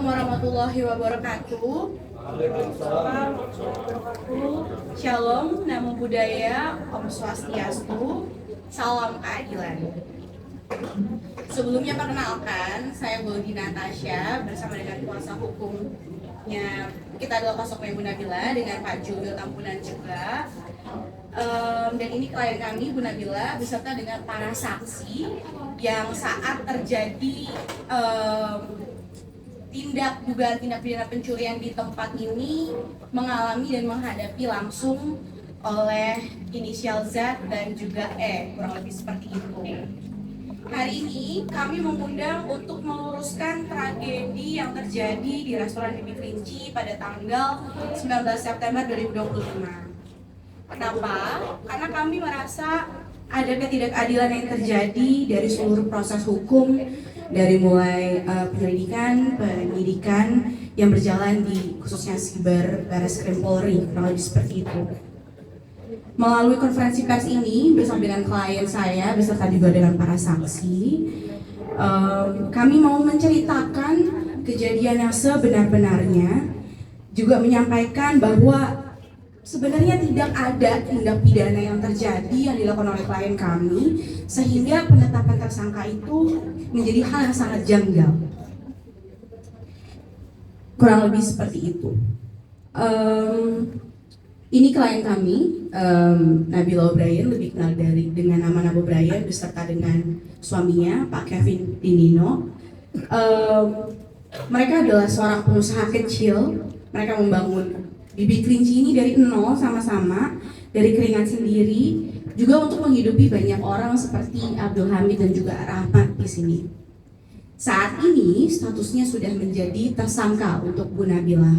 Assalamualaikum warahmatullahi wabarakatuh. Shalom, namo buddhaya, Om Swastiastu, salam keadilan. Sebelumnya perkenalkan, saya Goldi Natasha bersama dengan kuasa hukumnya. Kita adalah kuasa hukum Ibu Nabila dengan Pak Julio Tampunan juga. Dan ini klien kami Bu Nabila beserta dengan para saksi yang saat terjadi dugaan tindak pidana pencurian di tempat ini mengalami dan menghadapi langsung oleh inisial Z dan juga E, kurang lebih seperti itu. Hari ini kami mengundang untuk meluruskan tragedi yang terjadi di restoran Bibi Kelinci pada tanggal 19 September 2025. Kenapa? Karena kami merasa ada ketidakadilan yang terjadi dari seluruh proses hukum, dari mulai penyelidikan, penyidikan yang berjalan di khususnya Siber Barreskrim Polri, kurang lebih seperti itu. Melalui konferensi pers ini bersama dengan klien saya beserta juga dengan para saksi, kami mau menceritakan kejadian yang sebenar-benarnya, juga menyampaikan bahwa sebenarnya tidak ada tindak pidana yang terjadi yang dilakukan oleh klien kami, sehingga penetapan tersangka itu menjadi hal yang sangat janggal. Kurang lebih seperti itu. Ini klien kami, Nabila O'Brien, lebih kenal dengan nama Nabo O'Brien, beserta dengan suaminya, Pak Kevin Dinino. Mereka adalah seorang pengusaha kecil. Mereka membangun Bibi Kelinci ini dari nol sama-sama, dari keringat sendiri, juga untuk menghidupi banyak orang seperti Abdul Hamid dan juga Rahmat di sini. Saat ini statusnya sudah menjadi tersangka untuk Bu Nabila.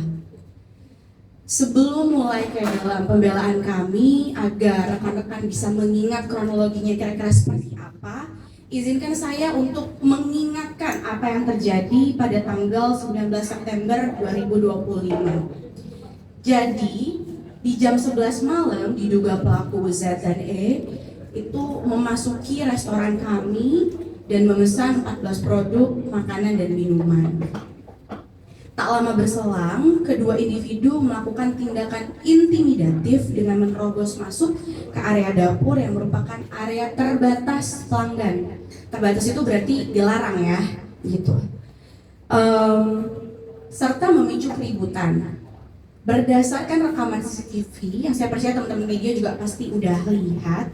Sebelum mulai ke dalam pembelaan kami agar rekan-rekan bisa mengingat kronologinya kira-kira seperti apa, izinkan saya untuk mengingatkan apa yang terjadi pada tanggal 19 September 2025. Jadi, di jam 11 malam diduga pelaku Z dan E itu memasuki restoran kami dan memesan 14 produk makanan dan minuman. Tak lama berselang, kedua individu melakukan tindakan intimidatif dengan menerobos masuk ke area dapur yang merupakan area terbatas pelanggan. Terbatas itu berarti dilarang ya, gitu. Serta memicu keributan. Berdasarkan rekaman CCTV yang saya percaya teman-teman media juga pasti udah lihat,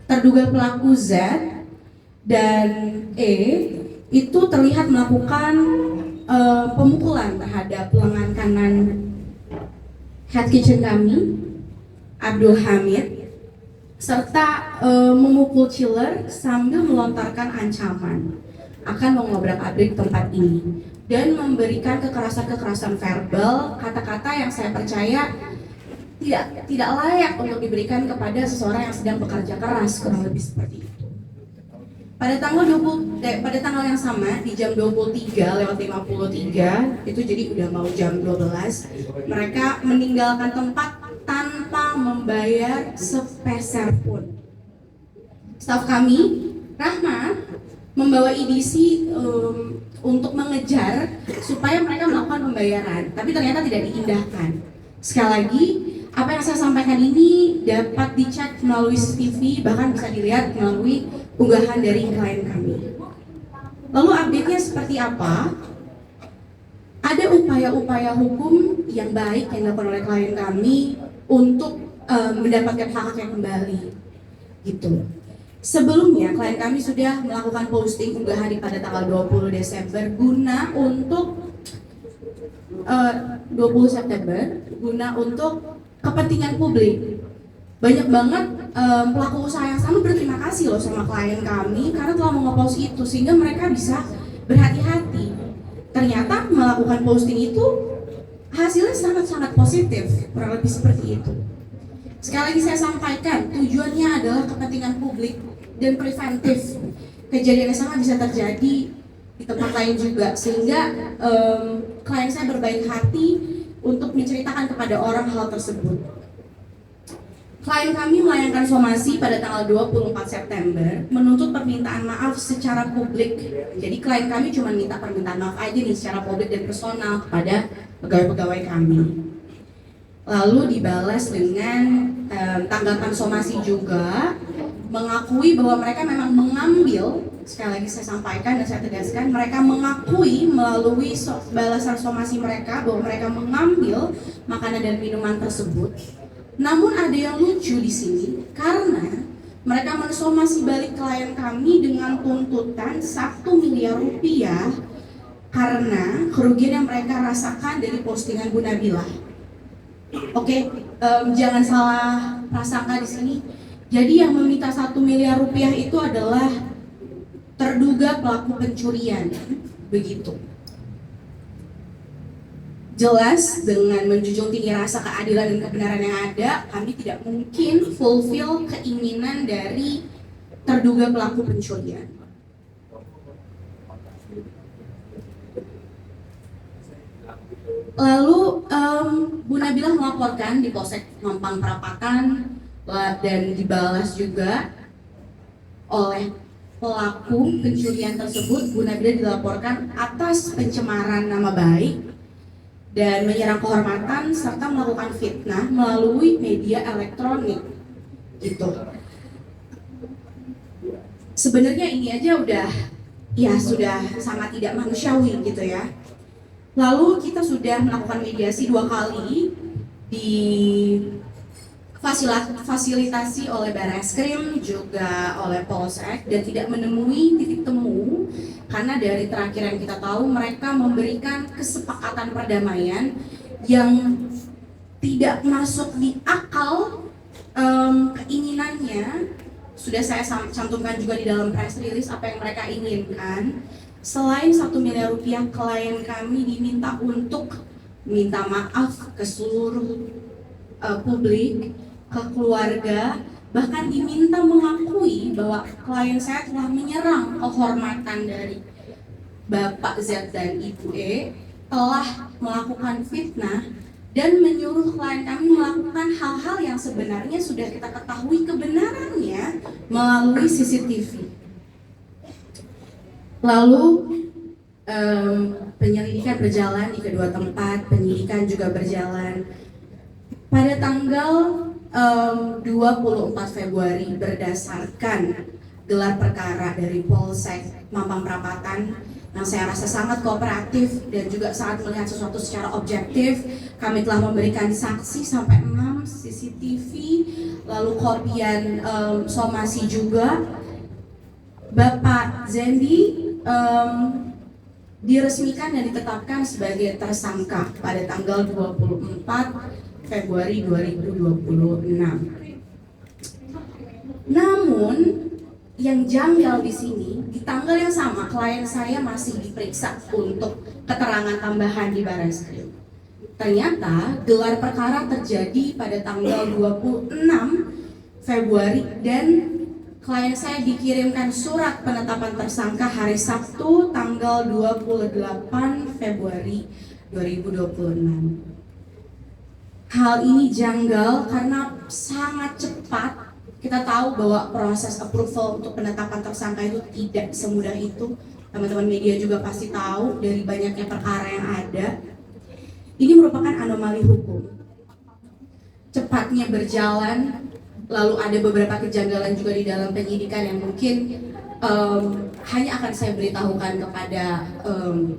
terduga pelaku Z dan E itu terlihat melakukan pemukulan terhadap lengan kanan head kitchen kami, Abdul Hamid, serta memukul chiller sambil melontarkan ancaman akan mengobrak-abrik tempat ini dan memberikan kekerasan-kekerasan verbal, kata-kata yang saya percaya tidak layak untuk diberikan kepada seseorang yang sedang bekerja keras, kurang lebih seperti itu. Pada tanggal yang sama di jam 23:53 itu, jadi udah mau jam 12, mereka meninggalkan tempat tanpa membayar sepeser pun. Staf kami, Rahmat, membawa EDC untuk mengejar supaya mereka melakukan pembayaran, tapi ternyata tidak diindahkan. Sekali lagi, apa yang saya sampaikan ini dapat dicek melalui CCTV, bahkan bisa dilihat melalui unggahan dari klien kami. Lalu update-nya seperti apa? Ada upaya-upaya hukum yang baik yang dilakukan oleh klien kami untuk mendapatkan hak-haknya kembali, gitu. Sebelumnya, klien kami sudah melakukan posting unggahan pada tanggal 20 Desember guna untuk 20 September guna untuk kepentingan publik. Banyak banget pelaku usaha yang sama berterima kasih loh sama klien kami karena telah mengopost itu, sehingga mereka bisa berhati-hati. Ternyata melakukan posting itu hasilnya sangat-sangat positif, kurang lebih seperti itu. Sekali lagi saya sampaikan, tujuannya adalah kepentingan publik dan preventif. Kejadian yang sama bisa terjadi di tempat lain juga, sehingga klien saya berbaik hati untuk menceritakan kepada orang hal tersebut. Klien kami melayangkan somasi pada tanggal 24 September menuntut permintaan maaf secara publik. Jadi klien kami cuma minta permintaan maaf aja nih secara publik dan personal kepada pegawai-pegawai kami. Lalu dibalas dengan tanggapan somasi juga, mengakui bahwa mereka memang mengambil, sekali lagi saya sampaikan dan saya tegaskan, mereka mengakui melalui balasan somasi mereka bahwa mereka mengambil makanan dan minuman tersebut. Namun ada yang lucu di sini karena mereka mensomasi balik klien kami dengan tuntutan 1 miliar rupiah karena kerugian yang mereka rasakan dari postingan Bu Nabilah. Oke, jangan salah prasangka di sini. Jadi yang meminta 1 miliar rupiah itu adalah terduga pelaku pencurian, begitu. Jelas dengan menjunjung tinggi rasa keadilan dan kebenaran yang ada, kami tidak mungkin fulfill keinginan dari terduga pelaku pencurian. Lalu Bu Nabilah melaporkan di Polsek Mampang Perapatan dan dibalas juga oleh pelaku pencurian tersebut. Bu Nabilah dilaporkan atas pencemaran nama baik dan menyerang kehormatan serta melakukan fitnah melalui media elektronik gitu. Sebenarnya ini aja sudah sangat tidak manusiawi gitu ya. Lalu kita sudah melakukan mediasi 2 kali di fasilitasi oleh Barreskrim juga oleh Polsek dan tidak menemui titik temu karena dari terakhir yang kita tahu mereka memberikan kesepakatan perdamaian yang tidak masuk di akal keinginannya. Sudah saya cantumkan juga di dalam press release apa yang mereka inginkan. Selain 1 miliar rupiah, klien kami diminta untuk minta maaf ke seluruh publik, ke keluarga, bahkan diminta mengakui bahwa klien saya telah menyerang kehormatan dari Bapak Z dan Ibu E, telah melakukan fitnah dan menyuruh klien kami melakukan hal-hal yang sebenarnya sudah kita ketahui kebenarannya melalui CCTV. Lalu penyelidikan berjalan di kedua tempat, penyidikan juga berjalan. Pada tanggal 24 Februari berdasarkan gelar perkara dari Polsek Mampang Perapatan yang saya rasa sangat kooperatif dan juga sangat melihat sesuatu secara objektif, kami telah memberikan saksi sampai 6 CCTV, lalu kopian somasi juga. Bapak Zendi diresmikan dan ditetapkan sebagai tersangka pada tanggal 24 Februari 2026. Namun yang janggal di sini, di tanggal yang sama klien saya masih diperiksa untuk keterangan tambahan di Barreskrim. Ternyata gelar perkara terjadi pada tanggal 26 Februari dan klien saya dikirimkan surat penetapan tersangka hari Sabtu tanggal 28 Februari 2026. Hal ini janggal karena sangat cepat. Kita tahu bahwa proses approval untuk penetapan tersangka itu tidak semudah itu. Teman-teman media juga pasti tahu dari banyaknya perkara yang ada. Ini merupakan anomali hukum. Cepatnya berjalan, lalu ada beberapa kejanggalan juga di dalam penyidikan yang mungkin hanya akan saya beritahukan kepada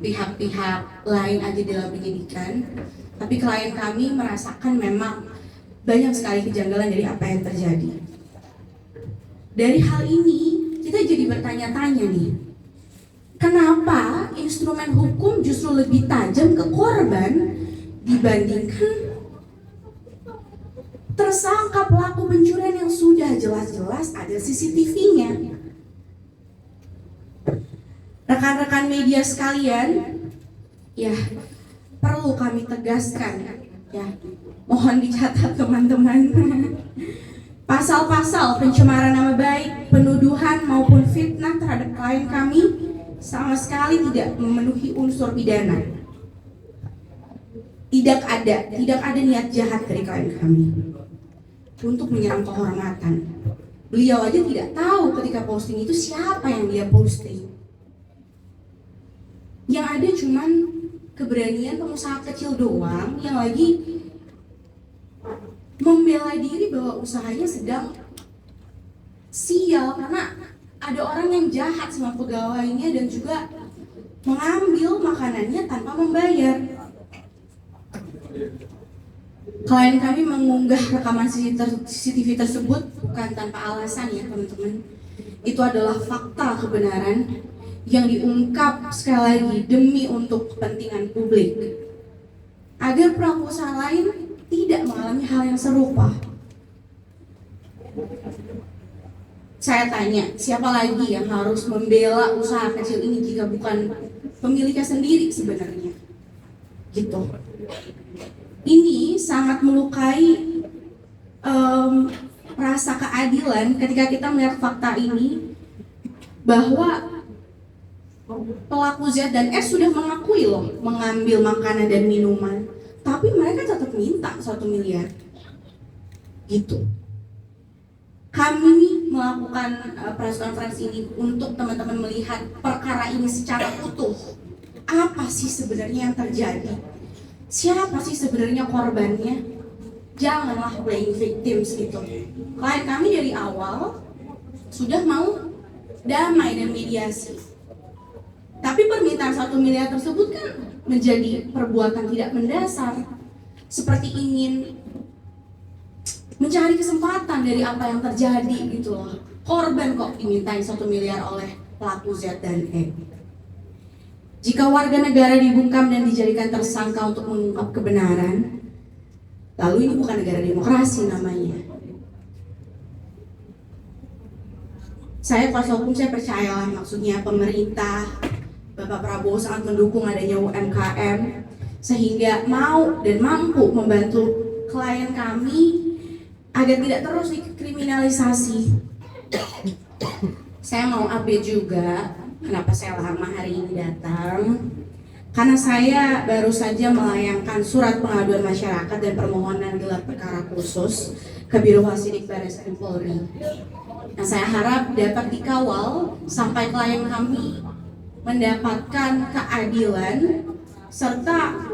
pihak-pihak lain aja dalam penyidikan. Tapi klien kami merasakan memang banyak sekali kejanggalan dari apa yang terjadi. Dari hal ini kita jadi bertanya-tanya nih, kenapa instrumen hukum justru lebih tajam ke korban dibandingkan tersangka pelaku pencurian yang sudah jelas-jelas ada CCTV-nya. Rekan-rekan media sekalian, ya perlu kami tegaskan, ya mohon dicatat teman-teman. Pasal-pasal pencemaran nama baik, penuduhan maupun fitnah terhadap klien kami sama sekali tidak memenuhi unsur pidana. Tidak ada niat jahat dari klien kami. untuk menyerang kehormatan. Beliau aja tidak tahu ketika posting itu siapa yang dia posting. Yang ada cuman keberanian pengusaha kecil doang yang lagi membela diri bahwa usahanya sedang sial karena ada orang yang jahat sama pegawainya dan juga mengambil makanannya tanpa membayar. Klien kami mengunggah rekaman CCTV tersebut bukan tanpa alasan ya teman-teman. Itu adalah fakta kebenaran yang diungkap sekali lagi demi untuk kepentingan publik. Agar pelaku usaha lain tidak mengalami hal yang serupa. Saya tanya, siapa lagi yang harus membela usaha kecil ini jika bukan pemiliknya sendiri sebenarnya? Gitu. Ini sangat melukai rasa keadilan ketika kita melihat fakta ini bahwa pelaku Z dan S sudah mengakui loh mengambil makanan dan minuman, tapi mereka tetap minta 1 miliar. Gitu. Kami melakukan press conference ini untuk teman-teman melihat perkara ini secara utuh. Apa sih sebenarnya yang terjadi? Siapa sih sebenarnya korbannya? Janganlah playing victims gitu. Klien kami dari awal sudah mau damai dan mediasi. Tapi permintaan 1 miliar tersebut kan menjadi perbuatan tidak mendasar. Seperti ingin mencari kesempatan dari apa yang terjadi gitu loh. Korban kok dimintain 1 miliar oleh pelaku Z dan E. Jika warga negara dibungkam dan dijadikan tersangka untuk mengungkap kebenaran, lalu ini bukan negara demokrasi namanya. Saya kuasa hukum, saya percayalah maksudnya pemerintah, Bapak Prabowo sangat mendukung adanya UMKM sehingga mau dan mampu membantu klien kami agar tidak terus dikriminalisasi. Saya mau update juga kenapa saya lama hari ini datang. Karena saya baru saja melayangkan surat pengaduan masyarakat dan permohonan gelar perkara khusus ke Biro Hasidik Barreskrim Polri. Nah, saya harap dapat dikawal sampai klien kami mendapatkan keadilan serta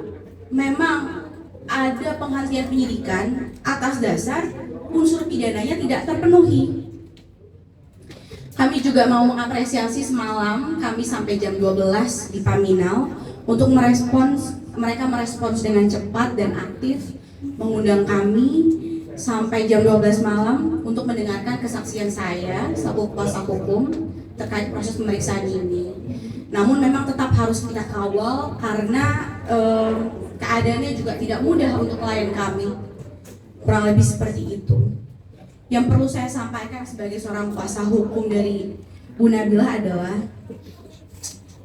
memang ada penghentian penyidikan atas dasar unsur pidananya tidak terpenuhi. Kami juga mau mengapresiasi semalam kami sampai jam 12 di Paminal untuk mereka merespons dengan cepat dan aktif mengundang kami sampai jam 12 malam untuk mendengarkan kesaksian saya selaku kuasa hukum terkait proses pemeriksaan ini. Namun memang tetap harus kita kawal karena keadaannya juga tidak mudah untuk klien kami. Kurang lebih seperti itu. Yang perlu saya sampaikan sebagai seorang kuasa hukum dari Bu Nabila adalah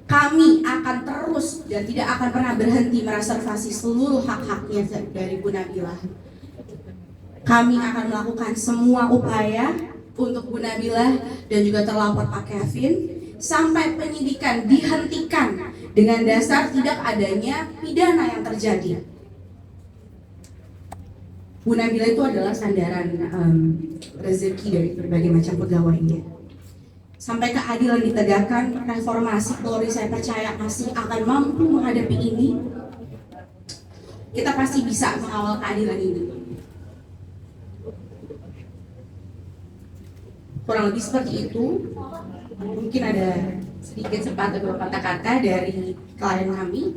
kami akan terus dan tidak akan pernah berhenti mereservasi seluruh hak-haknya dari Bu Nabila. Kami akan melakukan semua upaya untuk Bu Nabila dan juga terlapor Pak Kevin sampai penyidikan dihentikan dengan dasar tidak adanya pidana yang terjadi. Bu Nabila itu adalah sandaran rezeki dari berbagai macam pegawainya. Sampai keadilan ditegakkan, reformasi Polri saya percaya masih akan mampu menghadapi ini. Kita pasti bisa mengawal keadilan ini. Kurang lebih seperti itu. Mungkin ada sedikit sepatah dua kata-kata dari klien kami.